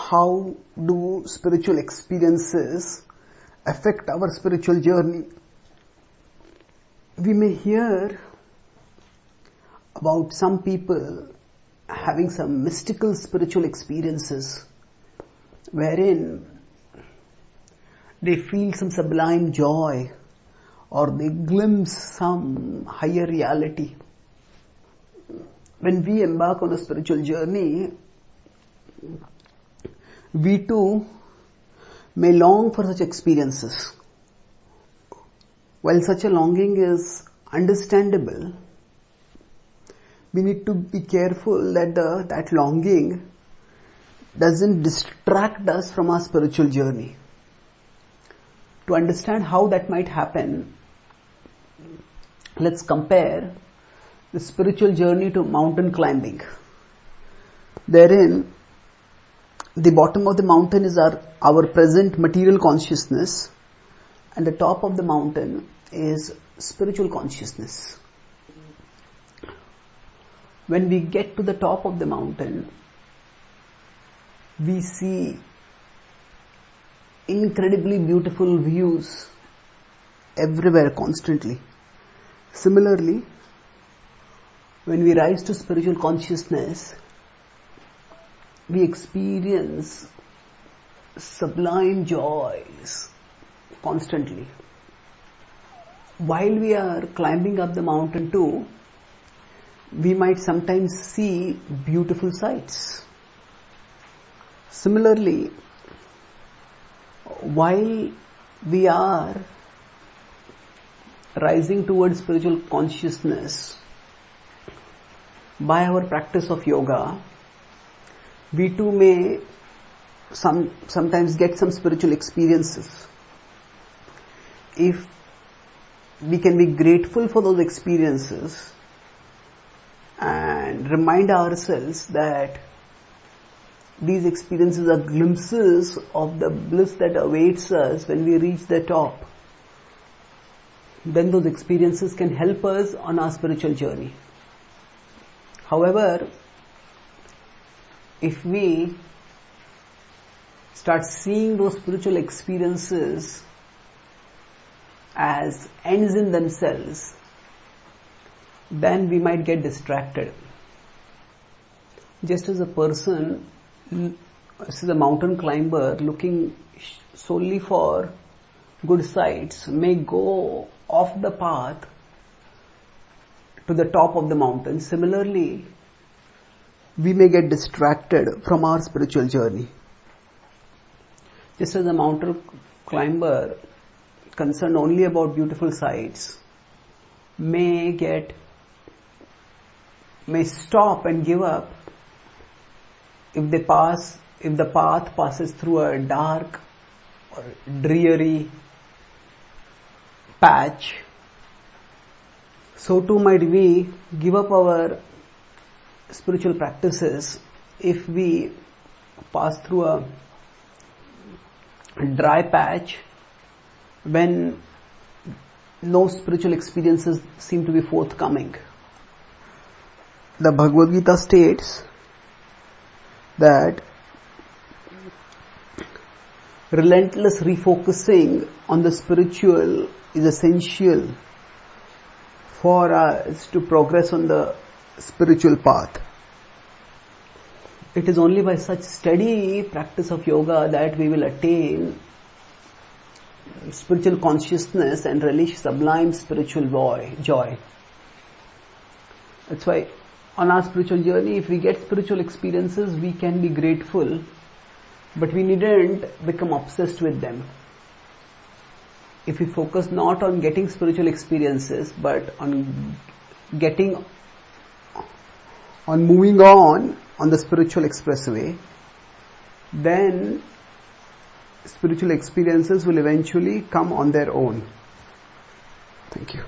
how do spiritual experiences affect our spiritual journey? We may hear about some people having some mystical spiritual experiences wherein they feel some sublime joy or they glimpse some higher reality. When we embark on a spiritual journey, we too may long for such experiences. While such a longing is understandable, we need to be careful that that longing doesn't distract us from our spiritual journey. To understand how that might happen, let's compare the spiritual journey to mountain climbing. Therein, the bottom of the mountain is our present material consciousness, and the top of the mountain is spiritual consciousness. When we get to the top of the mountain, we see incredibly beautiful views everywhere constantly. Similarly, when we rise to spiritual consciousness, we experience sublime joys constantly. While we are climbing up the mountain too, we might sometimes see beautiful sights. Similarly, while we are rising towards spiritual consciousness by our practice of yoga, we too may sometimes get some spiritual experiences. If we can be grateful for those experiences and remind ourselves that these experiences are glimpses of the bliss that awaits us when we reach the top, then those experiences can help us on our spiritual journey. However, if we start seeing those spiritual experiences as ends in themselves, then we might get distracted. Just as a person, as a mountain climber looking solely for good sights may go off the path to the top of the mountain, similarly, we may get distracted from our spiritual journey. Just as a mountain climber concerned only about beautiful sights may stop and give up if the path passes through a dark or dreary patch, so too might we give up our spiritual practices if we pass through a dry patch when no spiritual experiences seem to be forthcoming. The Bhagavad Gita states that relentless refocusing on the spiritual is essential for us to progress on the spiritual path. It is only by such steady practice of yoga that we will attain spiritual consciousness and relish sublime spiritual joy. That's why on our spiritual journey, if we get spiritual experiences, we can be grateful, but we needn't become obsessed with them. If we focus not on getting spiritual experiences, but on moving on the spiritual expressway, then spiritual experiences will eventually come on their own. Thank you.